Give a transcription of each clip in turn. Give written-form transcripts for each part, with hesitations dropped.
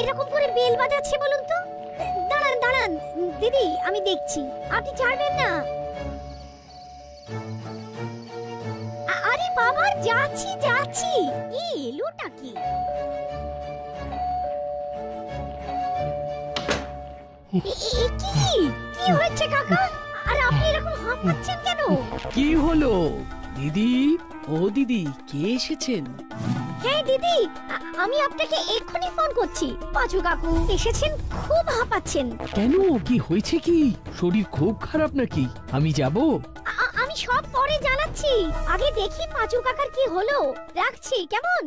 এরকম করে বেল বাজাচ্ছে বলুন তো? দাঁড়ান দাঁড়ান দিদি, আমি দেখছি, আপনি ছাড়বেন না। আরে বাবা, যাচ্ছি যাচ্ছি। এলোটা কি? কি হয়েছে কাকা? আর আপনি এরকম হাঁপাচ্ছেন কেন? কি হলো দিদি? ও দিদি, কে এসেছেন? হ্যাঁ দিদি, আমি আপনাকে এক্ষুনি ফোন করছি। পাঁচু কাকু এসেছেন, খুব হাঁপাচ্ছেন। কেন, কি হয়েছে? কি শরীর খুব খারাপ নাকি? আমি যাব? আমি সব পরে জানাচ্ছি, আগে দেখি পাঁচু কাকার কি হলো। রাখছি, কেমন?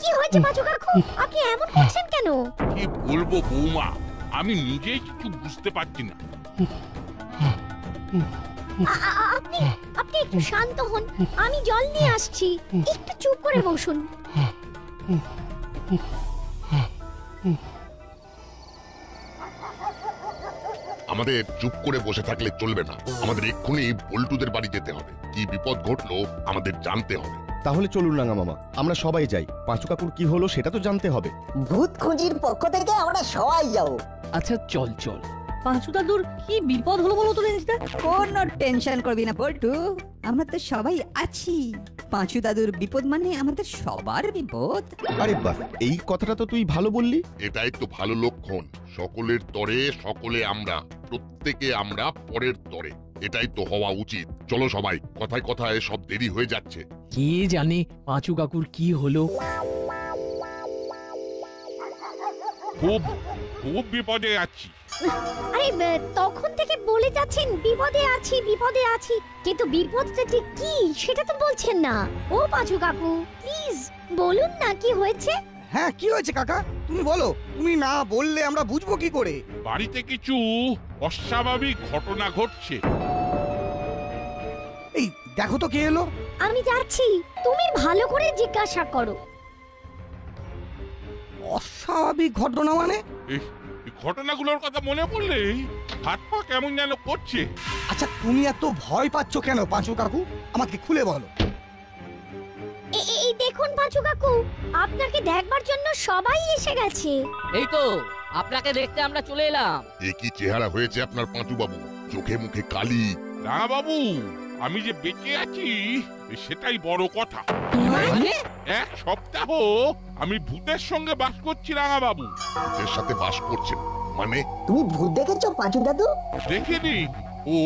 কি হয়েছে পাঁচু কাকু, আপনি এমন করছেন কেন? কি বলবো বৌমা, আমি নিজেই কিছু বুঝতে পারছি না। আপনি আপনি একটু শান্ত হন, আমি জল নিয়ে আসছি। একটু চুপ করে বসুন। আমাদের চুপ করে বসে থাকলে চলবে না, আমাদের এক্ষুনি বল্টুদের বাড়ি যেতে হবে। কি বিপদ ঘটলো আমাদের জানতে হবে। তাহলে চলুন রাঙা মামা, আমরা সবাই যাই। পাঁচু কাকুর কি হলো সেটা তো জানতে হবে। ভূত খুঁজির পক্ষ থেকে আমরা সবাই যাবো। আচ্ছা চল চল। পাঁচু দাদুর কি বিপদ হলো বলো তো রেঞ্জটা? কোনো টেনশন করবি না পল্টু, আমরা তো সবাই আছি। পাঁচু দাদুর বিপদ মানে আমাদের সবার বিপদ। আরে বাহ, এই কথাটা তো তুই ভালো বললি। এটাই তো ভালো লক্ষণ। সকলের তরে সকলে আমরা, প্রত্যেকে আমরা পরের তরে। এটাই তো হওয়া উচিত। চলো সবাই, কথায় কথায় সব দেরি হয়ে যাচ্ছে। কে জানে পাঁচু কাকুর কি হলো। খুব খুব বিপদে আছি। আরে তখন থেকে বলে যাচ্ছেন বিপদে আছি বিপদে আছি, কিন্তু বিপদটা ঠিক কি সেটা তো বলছেন না। ও পাঁচু কাকু, প্লিজ বলুন না কি হয়েছে। হ্যাঁ, কি হয়েছে কাকা? তুমি বলো, তুমি না বললে আমরা বুঝবো কি করে? বাড়িতে কিছু অস্বাভাবিক ঘটনা ঘটছে। এই দেখো তো কে এলো। আমি যাচ্ছি, তুমি ভালো করে জিজ্ঞাসা করো। অস্বাভাবিক ঘটনা মানে? এই ঘটনাগুলোর কথা মনে পড়লেই হাত পা কেমন যেন করছে। আচ্ছা, তুমি এত ভয় পাচ্ছ কেন পাঁচু কাকু? আমাকে খুলে বলো। এই দেখুন পাঁচু কাকু, আপনাকে দেখবার জন্য সবাই এসে গেছে। এই তো আপনাকে দেখতে আমরা চলে এলাম। এ কি চেহারা হয়েছে আপনার পাঁচু বাবু, চোখে মুখে কালি। রাঙা বাবু, আমি যে বেঁচে আছি সেটাই বড় কথা। মানে? এক সপ্তাহ আমি ভূতের সঙ্গে বাস করছি রাঙা বাবু। ভূতের সাথে বাস করছেন মানে? তুমি ভূত দেখেছো পাঁচু দাদু? দেখিনি,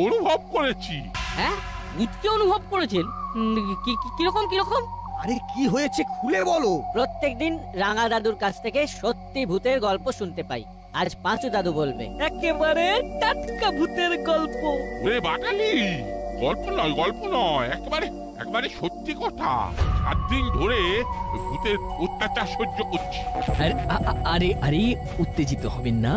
অনুভব করেছি। হ্যাঁ, ভূতকে অনুভব করেছেন? কিরকম কিরকম? আরে কি হয়েছে খুলে বলো। প্রত্যেকদিন রাঙা দাদুর কাছ থেকে সত্যি ভূতের গল্প শুনতে পাই। আজ পাঁচু দাদু বলবে একেবারে টাটকা ভূতের গল্প। ওরে বাটালি, গল্প নয়, একেবারে সত্যি কথা। 7 দিন ধরে ভূতের অত্যাচার সহ্য করছি। আরে আরে উত্তেজিত হবেন না,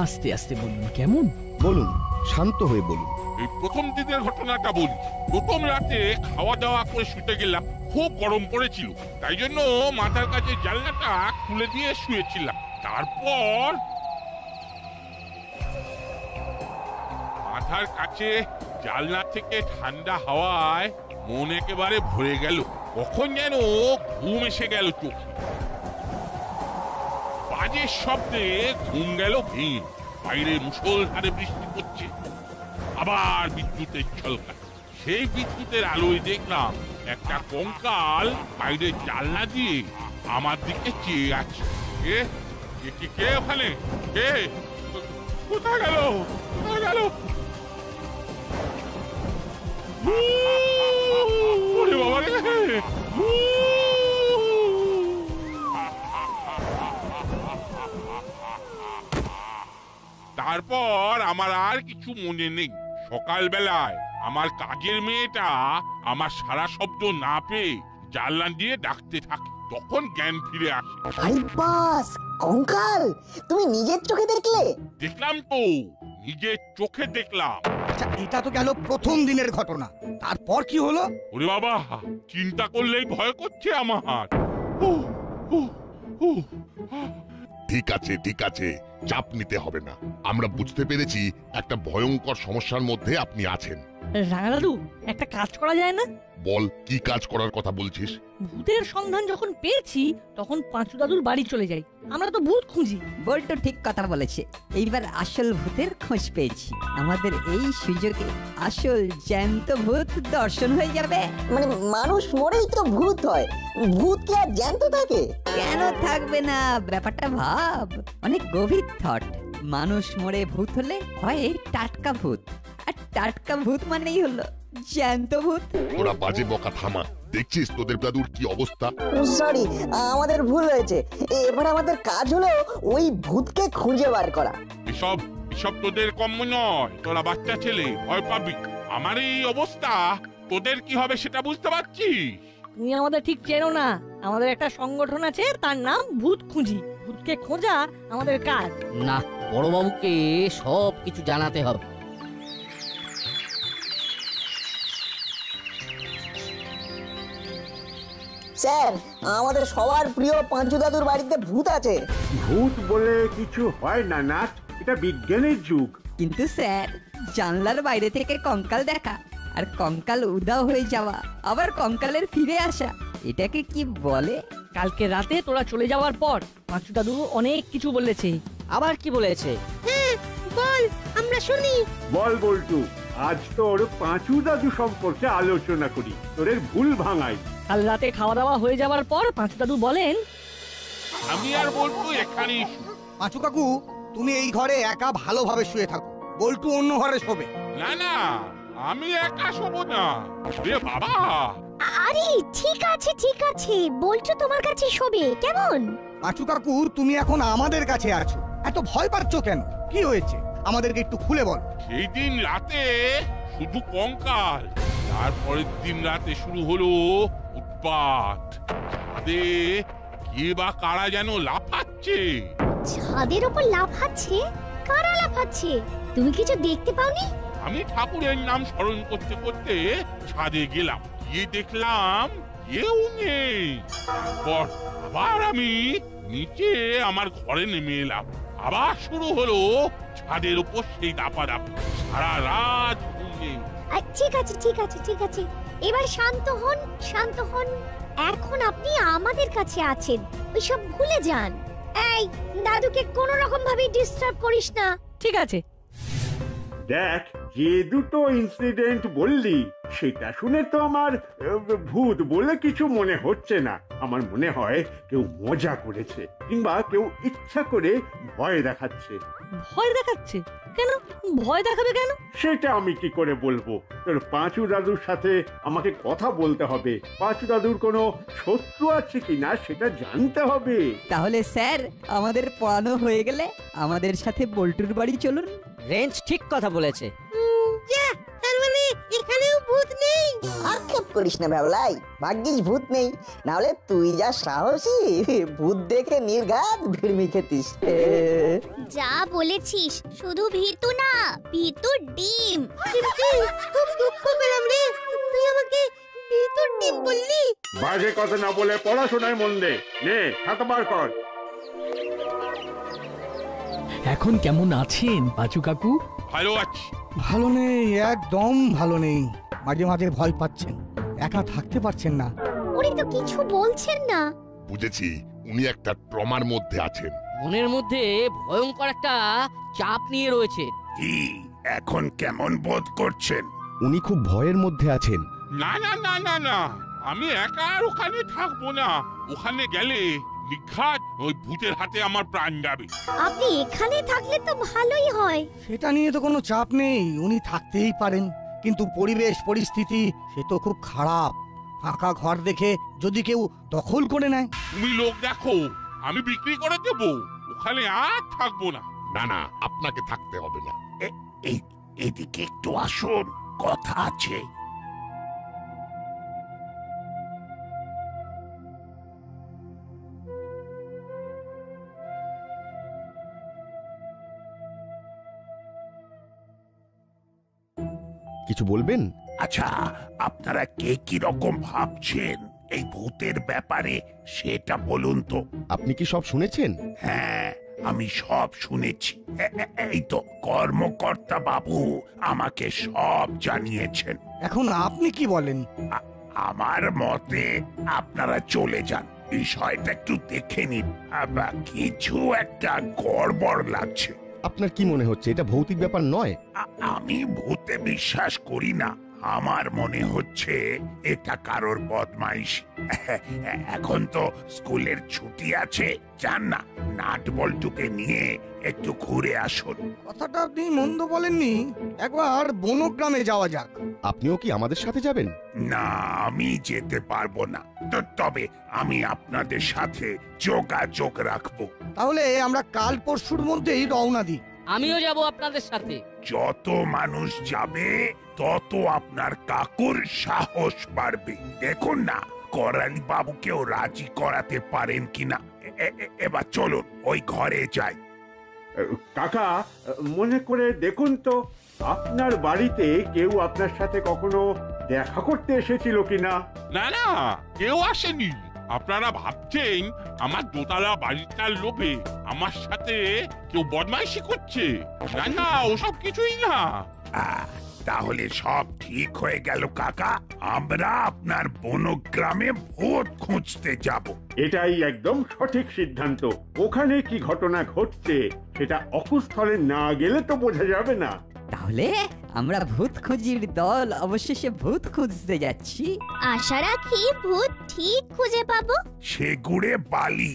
আস্তে আস্তে বলুন, কেমন? বলুন, শান্ত হয়ে বলুন। এই প্রথম দিনের ঘটনাটা বলি। প্রথম রাতে খাওয়া দাওয়া করে শুতে গেলাম, খুব গরম পড়েছিল, তাই জন্য মাথার কাছে জানলাটা খুলে দিয়ে শুয়েছিলাম। তারপর মাথার কাছে জানলা থেকে ঠান্ডা হাওয়ায় মন একেবারে ভরে গেল। কখন যেন ঘুম এসে গেল চোখে। বাজের শব্দে ঘুম গেল ভেঙে। বাইরে মুষলধারে বৃষ্টি পড়ছে, আবার বিদ্যুতের ঝলকা। সেই বিদ্যুতের আলোয় দেখলাম একটা কঙ্কাল বাইরে জানলা দিয়ে আমার দিকে চেয়ে আছে। কে ওখানে? কে? কোথায় গেল? ওরে বাবা রে! তারপর আমার আর কিছু মনে নেই। সকালবেলায় আমার কাজের মেয়েটা আমার সারা শব্দ না পেয়ে জানলা দিয়ে ডাকতে থাকে, তখন জ্ঞান ফিরে আসে। আরে বাস, কঙ্কাল তুমি নিজের চোখে দেখলে? দেখলাম তো, নিজের চোখে দেখলাম। আচ্ছা, এটা তো গেল প্রথম দিনের ঘটনা। তারপর কি হলো? ওরে বাবা, চিন্তা করলেই ভয় করছে আমার। ঠিক আছে, চাপ নিতে হবে না। আমরা বুঝতে পেরেছি একটা ভয়ঙ্কর সমস্যার মধ্যে আপনি আছেন। রাঙা দাদু, একটা কাজ করা যায় না? বল, কি কাজ করার কথা বলছিস? ভূতের সন্ধান যখন পেয়েছি তখন পাঁচু দাদুর বাড়ি চলে যাই। আমরা তো ভূত খুঁজি। বল্টু ঠিক কথা বলেছে। এইবার আসল ভূতের খোঁজ পেয়েছি। আমাদের এই সুযোগে আসল জ্যান্ত ভূত দর্শন হয়ে যাবে। মানে মানুষ মরেই তো ভূত হয়, ভূত কি আর জ্যান্ত থাকে? কেন থাকবে না? ব্যাপারটা ভাব, অনেক গভীর থট। মানুষ মরে ভূত হলে হয় টাটকা ভূত, আর টাটকা ভূত মানেই হলো জ্যান্ত ভূত। ওরা বাজে বকা থামা। দেখছিস তোদের দাদুর কি অবস্থা? সরি, আমাদের ভুল হয়েছে। এবার আমাদের কাজ হলো ওই ভূতকে খুঁজে বার করা। এসব এসব তোদের কম্য নয়। তোরা বাচ্চা ছেলে, ভয় পাবি। আমার এই অবস্থা তোদের কি হবে সেটা বুঝতে পারছিস? তুমি আমাদের ঠিক চেনো না। আমাদের একটা সংগঠন আছে, তার নাম ভূত খুঁজি। ভূতকে খোঁজা আমাদের কাজ। না, বড়বাবুকে সব কিছু জানাতে হবে। স্যার, আমাদের সবার প্রিয় পাঁচু দাদুর বাড়িতে ভূত আছে। ভূত বলে কিছু হয় না নাট, এটা বিজ্ঞানের যুগ। কিন্তু স্যার, জানলার বাইরে থেকে কঙ্কাল দেখা আর কঙ্কাল উধাও হয়ে যাওয়া, আবার কঙ্কালের ফিরে আসা, এটাকে কি বলে? কালকে রাতে তোরা চলে যাওয়ার পর পাঁচু দাদু অনেক কিছু বলেছে। আবার কি বলেছে? বল, আমরা শুনি। বল বল্টু, আজ তোর পাঁচু দাদু সম্পর্কে আলোচনা করি, তোদের ভুল ভাঙাই। কাল রাতে খাওয়া দাওয়া হয়ে যাওয়ার পর পাঁচু দাদু বলেন, আমি আর বলবো এখানেই শু। পাঁচু কাকু, তুমি এই ঘরে একা ভালোভাবে শুয়ে থাকো, বল্টু অন্য ঘরে শোবে। না না, আমি একা শোবো না রে বাবা। আরে ঠিক আছে ঠিক আছে, বলছো তোমার কাছে শোবে কেমন? পাঁচু কাকু, তুমি এখন আমাদের কাছে আছো, এত ভয় পাচ্ছ কেন? কি হয়েছে আমাদেরকে একটু খুলে বল। সেই দিন রাতে শুধু কঙ্কাল, তারপরের দিন রাতে শুরু হলো উৎপাত। ছাদে কে বা কারা যেন লাফাচ্ছে। ছাদের উপর লাফাচ্ছে? কারা লাফাচ্ছে? তুমি কিছু দেখতে পাওনি? আমি ঠাকুরের নাম স্মরণ করতে করতে ছাদে গেলাম, গিয়ে দেখলাম কেউ নেই। তারপর আবার আমি নিচে আমার ঘরে নেমে এলাম। আবার শুরু হলো ছাদের উপর সেই দাপাদাপি। সারা রাত ঘুম নেই। ঠিক আছে ঠিক আছে ঠিক আছে, এবার শান্ত হন শান্ত হন। এখন আপনি আমাদের কাছে আছেন, ওইসব ভুলে যান। এই দাদুকে কোনো রকম ভাবে ডিস্টার্ব করিস না। ঠিক আছে। দেখ, যে দুটো ইনসিডেন্ট বললি সেটা শুনে তো আমার ভূত বলে কিছু মনে হচ্ছে না। আমার মনে হয় কেউ মজা করেছে, কিংবা কেউ ইচ্ছা করে ভয় দেখাচ্ছে। ভয় দেখাচ্ছে কেন? ভয় দেখাবে কেন? সেটা আমি কি করে বলবো? তোর পাঁচু দাদুর সাথে আমাকে কথা বলতে হবে। পাঁচু দাদুর কোনো শত্রু আছে কিনা সেটা জানতে হবে। তাহলে স্যার, আমাদের পড়ানো হয়ে গেলে আমাদের সাথে বল্টুর বাড়ি চলুন। রেঞ্জ ঠিক কথা বলেছে। এখানেও ভূত নেই? আক্ষেপ করিস না বাবলাই, ভাগ্যিস ভূত নেই, নাহলে তুই যা সাহসী, ভূত দেখে নির্ঘাত ভিড়মি খেতিস। যা বলেছিস, শুধু ভীতু না, ভীতুর ডিম। খুব দুঃখ পেলাম রে, তুই আমাকে ভীতুর ডিম বললি। বাজে কথা না বলে পড়াশোনায় মন দে। নে, খাতা বার কর। এখন কেমন আছেন পাঁচু কাকু? ভালো আছি। ভালো নেই, একদম ভালো নেই। মাঝে মাঝে ভয় পাচ্ছেন, একা থাকতে পারছেন না। উনি তো কিছু বলছেন না। বুঝেছি, উনি একটা ট্রমার মধ্যে আছেন। মনের মধ্যে ভয়ঙ্কর একটা চাপ নিয়ে রয়েছে। কি এখন কেমন বোধ করছেন? উনি খুব ভয়ের মধ্যে আছেন। না না না না না, আমি একা আর ওখানে থাকবো না। ওখানে গেলে নিঘাত ওই ভূতের হাতে আমার প্রাণ যাবে। আপনি এখানে থাকলে তো ভালোই হয়। সেটা নিয়ে তো কোনো চাপ নেই, উনি থাকতেই পারেন, কিন্তু পরিবেশ পরিস্থিতি সে তো খুব খারাপ। ফাঁকা ঘর দেখে যদি কেউ দখল করে নেয়। তুমি লোক দেখো, আমি বিক্রি করে দেবো। ওখানে আর থাকবো না। না না, আপনাকে থাকতে হবে না। এদিকে একটু আসুন, কথা আছে। কিছু বলবেন? আচ্ছা, আপনারা কে কি রকম ভাবছেন এই ভূতের ব্যাপারে সেটা বলুন তো। আপনি কি সব শুনেছেন? হ্যাঁ, আমি সব শুনেছি। এই তো কর্মকর্তা বাবু আমাকে সব জানিয়েছেন। এখন আপনি কি বলেন? আমার মতে আপনারা চলে যান, বিষয়টা একটু দেখে নিন। কিছু একটা গড়বড় লাগছে। আপনার কি মনে হচ্ছে এটা ভৌতিক ব্যাপার নয়? আমি ভূতে বিশ্বাস করি না, আমার মনে হচ্ছে এটা কারোর বদমাইশি। এখন তো স্কুলের ছুটি আছে, যান না নাট বল্টুকে নিয়ে একটু ঘুরে আসুন। কথাটা আপনি মন্দ বলেননি, একবার বনগ্রামে যাওয়া যাক। আপনিও কি আমাদের সাথে যাবেন? না, আমি যেতে পারবো না, তবে আমি আপনাদের সাথে যোগাযোগ রাখবো। তাহলে আমরা কাল পরশুর মধ্যেই রওনা দিই। আমিও যাব আপনাদের সাথে। যত মানুষ যাবে তত আপনার কাকুর সাহস বাড়বে। দেখুন না করালি বাবুকেও রাজি করাতে পারেন কিনা। এবার চলুন ওই ঘরে যাই। কাকা, মনে করে দেখুন তো আপনার বাড়িতে কেউ আপনার সাথে কখনো দেখা করতে এসেছিল কিনা। না না, কেউ আসেনি। আপনারা ভাবছেন আমার দোতলা বাড়িটার লোভে আমার সাথে কেউ বদমাইশি করছে? না না, ওসব কিছুই না। তাহলে সব ঠিক হয়ে গেল কাকা, আমরা আপনার বনগ্রামে ভূত খুঁজতে যাব। এটাই একদম সঠিক সিদ্ধান্ত। ওখানে কি ঘটনা ঘটছে সেটা অকুস্থলে না গেলে তো বোঝা যাবে না। তাহলে আমরা ভূত খুঁজির দল অবশেষে ভূত খুঁজতে যাচ্ছি। আশা রাখি ভূত ঠিক খুঁজে পাবো। সেগুড়ে বালি।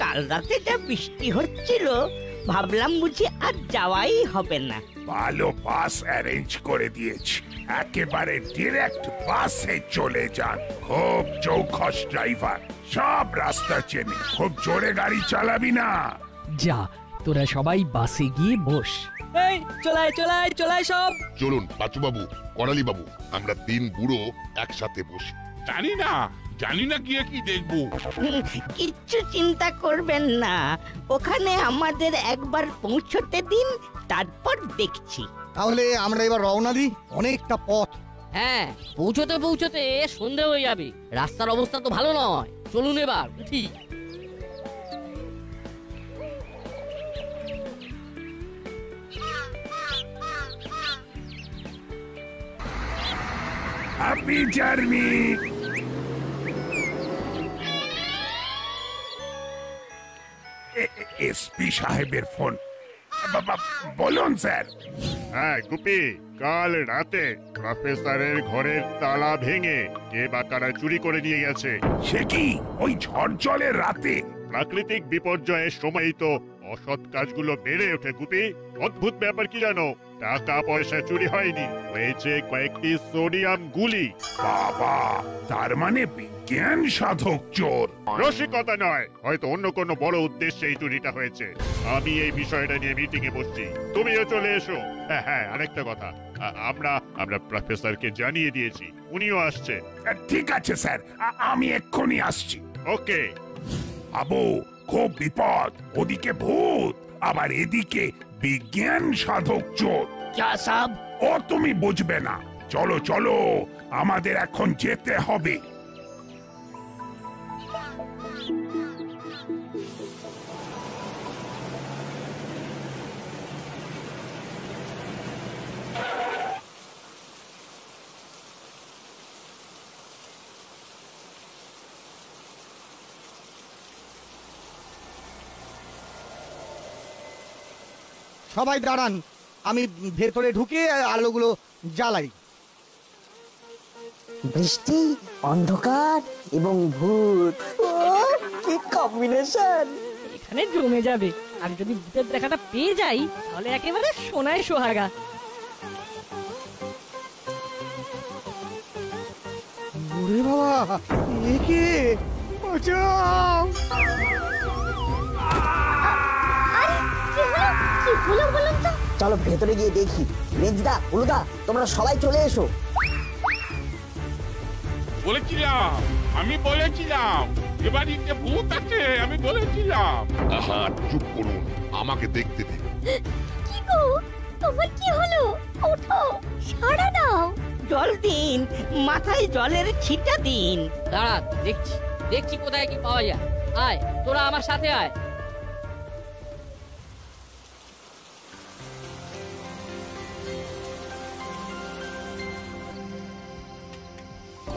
কাল রাতে যা বৃষ্টি হচ্ছিল, ভাবলাম বুঝি আর যাওয়াই হবে না। ভালো বাস অ্যারেঞ্জ করে দিয়েছি, একেবারে ডিরেক্ট বাসে চলে যান। খুব চৌখস ড্রাইভার, সব রাস্তা চেনে। খুব জোরে গাড়ি চালাবি না। যা, তোরা সবাই বাসে গিয়ে বস। এই চলায় চলায় চলায় সব। চলুন পাঁচু বাবু, করালি বাবু, আমরা তিন বুড়ো একসাথে বসি। জানি না গিয়ে কি দেখবো। কিচ্ছু চিন্তা করবেন না, ওখানে আমাদের একবার পৌঁছতে দিন, তারপর দেখছি। তাহলে আমরা এবার রওনা দিই, অনেকটা পথ। হ্যাঁ, পৌঁছতে পৌঁছতে সন্ধে হয়ে যাবে। রাস্তার অবস্থা তো ভালো নয়। চলুন এবার উঠি। Happy journey. এসপি সাহেবের ফোন। বলুন স্যার। হ্যাঁ গুপি, কাল রাতে প্রফেসরের ঘরের তালা ভেঙে কে বা কারা চুরি করে নিয়ে গেছে। সে কি ওই ঝড় জলের রাতে? প্রাকৃতিক বিপর্যয়ের সময় তো অসৎ কাজগুলো বেড়ে ওঠে গুপি। অদ্ভুত ব্যাপার কি জানো, টাকা পয়সা চুরি হয়নি, হয়েছে কয়েকটি সোডিয়াম গুলি। বাবা, তার মানে বিজ্ঞান সাধক চোর। রসিকতা নয়, হয়তো অন্য কোনো বড় উদ্দেশ্যে এই চুরিটা হয়েছে। আমি এই বিষয়টা নিয়ে মিটিং এ বসছি, তুমিও চলে এসো। হ্যাঁ, আরেকটা কথা, আমরা প্রফেসরকে জানিয়ে দিয়েছি, উনিও আসছে। ঠিক আছে স্যার, আমি এক্ষুনি আসছি। ওকে। আবু, খুব বিপদ, ওদিকে ভূত, আবার এদিকে বিজ্ঞান সাধক চোর। क्या साहब? ও তুমি বুঝবে না। চলো চলো, আমাদের এখন যেতে হবে। সবাই দাঁড়ান, আমি ভেতরে ঢুকে আলোগুলো জ্বালাই। বৃষ্টি, অন্ধকার এবং ভূত, ও কি কম্বিনেশন! অনুষ্ঠানে জমে যাবে। আর যদি ভূতের দেখাটা পেয়ে যাই তাহলে একেবারে সোনায় সোহাগা। ওরে বাবা, এ কে? বাঁচাও! কি হলো বলুন তো? চলো ভেতরে গিয়ে দেখি। রেঞ্জদা, উলুদা, তোমরা সবাই চলে এসো। বলেছিলাম, আমি বলেছিলাম এ বাড়িতে ভূত আছে, আমি বলেছিলাম। আহা, চুপ করুন, আমাকে দেখতে দিন। কি গো, তোমার কি হলো? ওঠো, সাড়া দাও। জল দিন, মাথায় জলের ছিটা দিন। দাঁড়া, দেখছি দেখছি কোথায় কি পাওয়া যায়। আয়, তোরা আমার সাথে আয়।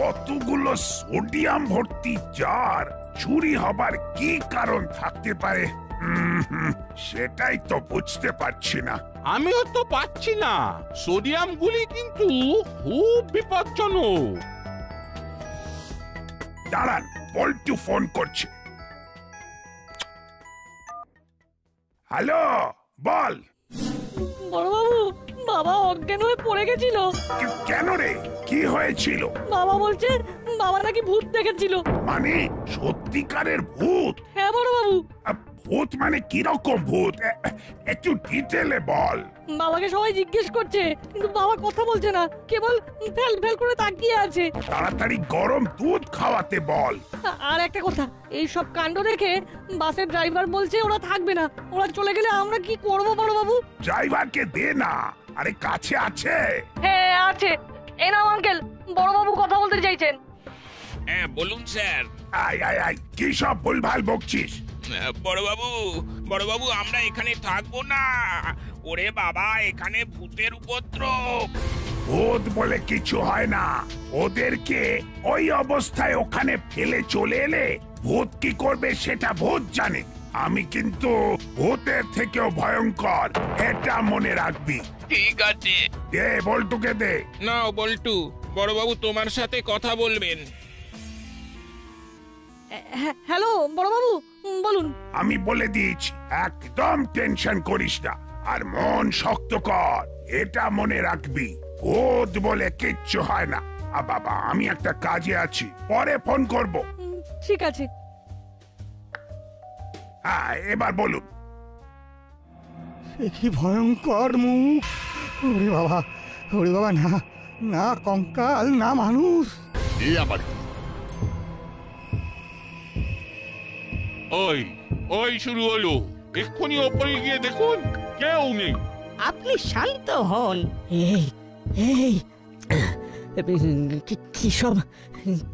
কতগুলো সোডিয়াম ভর্তি জার চুরি হবার কি কারণ থাকতে পারে? সেটাই তো বুঝতে পারছি না। আমিও তো পাচ্ছি না। সোডিয়াম গুলি কিন্তু খুব বিপজ্জনক। দাঁড়ান, পল্টু ফোন করছে। হ্যালো, বল। বড়বাবু, বাবা অজ্ঞান হয়ে পড়ে গেছিল। কেন রে, কি হয়েছিল? বাবা বলছে বাবা নাকি ভূত দেখেছিল। মানে সত্যিকারের ভূত? হ্যাঁ বড়বাবু। ভূত মানে কিরকম ভূত? একটু ডিটেলে বল। বাবাকে সবাই জিজ্ঞেস করছে, কিন্তু বাবা কথা বলছে না, কেবল ফেল ফেল করে তাকিয়ে আছে। তাড়াতাড়ি গরম দুধ খাওয়াতে বল। আর একটা কথা, এই সব কাণ্ড দেখে বাসের ড্রাইভার বলছে ওরা থাকবে না, ওরা চলে গেলে আমরা কি করব বড়বাবু? ড্রাইভারকে দে না। আরে কাছে আছে? হ্যাঁ আছে। এই নাও আঙ্কেল, বড়বাবু কথা বলতে চাইছেন। হ্যাঁ বলুন স্যার। আয় আয় আয়, কি সব ভুলভাল বকছিস? বড়বাবু আমরা এখানে থাকবো না। ওরে বাবা, এখানে ভূতের উপদ্রব। ভূত বলে কিছু হয় না। ওদেরকে ওই অবস্থায় ওখানে ফেলে চলে এলে ভূত কি করবে সেটা ভূত জানে। আমি কিন্তু ভূতের থেকেও ভয়ঙ্কর, এটা মনে রাখবি। ঠিক আছে। দে বল্টুকে দে। নাও বল্টু, বড়বাবু তোমার সাথে কথা বলবেন। হ্যালো বড়বাবু, বলুন। আমি বলে দিয়েছি, একদম টেনশন করিস না, আর মন শক্ত কর, এটা মনে রাখবি। ভূত বলে কিচ্ছু হয় না। বাবা, আমি একটা কাজে আছি, পরে ফোন করব। ঠিক আছে। হ্যাঁ, এবার বলুন। কি ভয়ঙ্কর মুখ! ওরে বাবা, ওরে বাবা, না না কঙ্কাল, না মানুষ। এ আবার কি? ওই ওই শুরু হলো। এক্ষুনি ওপরে গিয়ে দেখুন, কেউ নেই। আপনি শান্ত হন। এই এই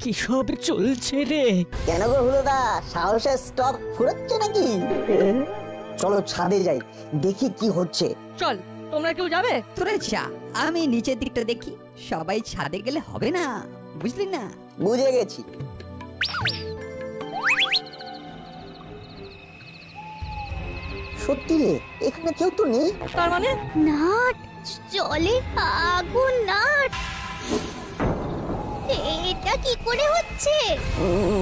কি সব চলছে রে? কেন গো হুলোদা, সাহসের স্টক ফুরোচ্ছে নাকি? চলো ছাদে যাই, দেখি কি হচ্ছে। চল, তোমরা কেউ যাবে? তোরা যা, আমি নিচের দিকটা দেখি। সবাই ছাদে গেলে হবে না, বুঝলি না? বুঝে গেছি। সত্যি রে, এখানে কেউ তো নেই। তার মানে নাট, জলে আগুন নাট। এটা কি করে হচ্ছে?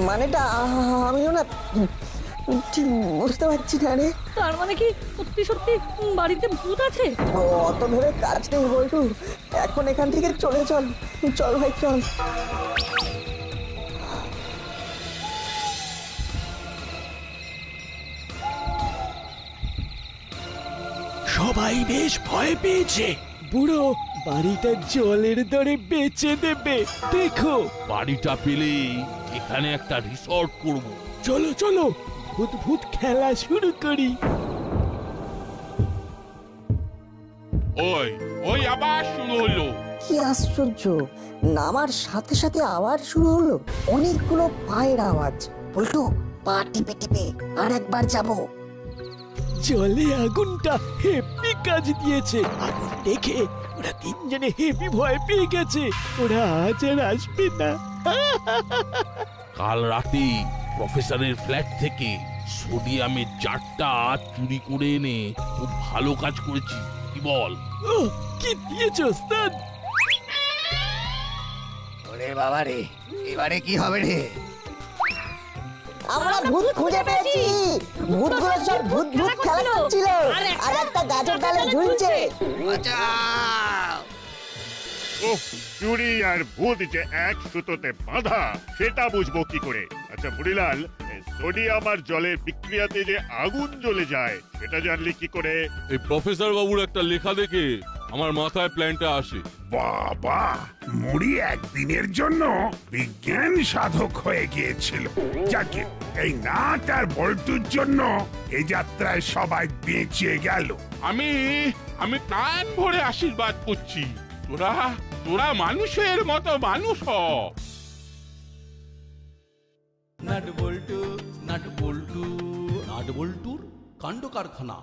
মানেটা আমিও না ঠিক বুঝতে পারছি না রে। তার মানে কি সত্যি সত্যি বাড়িতে ভূত আছে? অত ভেবে কাজ নেই বলটু, এখন এখান থেকে চলে চল। চল ভাই চল। সবাই বেশ ভয় পেয়েছে। বুড়ো বাড়িটা জলের দরে বেচে দেবে। দেখো, বাড়িটা পেলে এখানে একটা রিসর্ট করব। চলো চলো, ভূত ভূত খেলা শুরু করি। ওই ওই আবার শুরু হলো। কি আশ্চর্য, নামার সাথে সাথে আওয়াজ শুরু হলো। অনেকগুলো পায়ের আওয়াজ। বলটু, পা টিপে টিপে আর একবার যাবো। জলে আগুনটা হেপি কাজ দিয়েছে। আগুন দেখে ওরা তিনজনে হেপি ভয় পেয়ে গেছে। ওরা আজ আর আসবে না। কাল রাতে প্রফেসরের ফ্ল্যাট থেকে সোডিয়ামের জারটা চুরি করে এনে খুব ভালো কাজ করেছি, কি বল? ও, কি দিয়েছো ওস্তাদ? ওরে বাবা রে, এবারে কি হবে রে? আমরা ভূত খুঁজে পেয়েছি। ভূতগুলো সব ভূত ভূত খেলা করছিল আর একটা গাছের ডালে ঝুলছে। ওহ, চুরি আর ভূত যে এক সুতোতে বাঁধা সেটা বুঝবো কি করে? আচ্ছা মুড়িলাল, সোডিয়াম আর জলের বিক্রিয়াতে যে আগুন জ্বলে যায় সেটা জানলি কি করে? এই প্রফেসর বাবুর একটা লেখা দেখে আমার মাথায় প্ল্যানটা আসে। বাবা, মুড়ি একদিনের জন্য বিজ্ঞান সাধক হয়ে গিয়েছিল। যাকে এই নাট আর বল্টুর জন্য এই যাত্রায় সবাই বেঁচে গেল। আমি প্রাণ ভরে আশীর্বাদ করছি, তোরা মানুষের মতো মানুষ হ। নাট বল্টু, নাট বল্টু, নাট বল্টুর কাণ্ড কারখানা।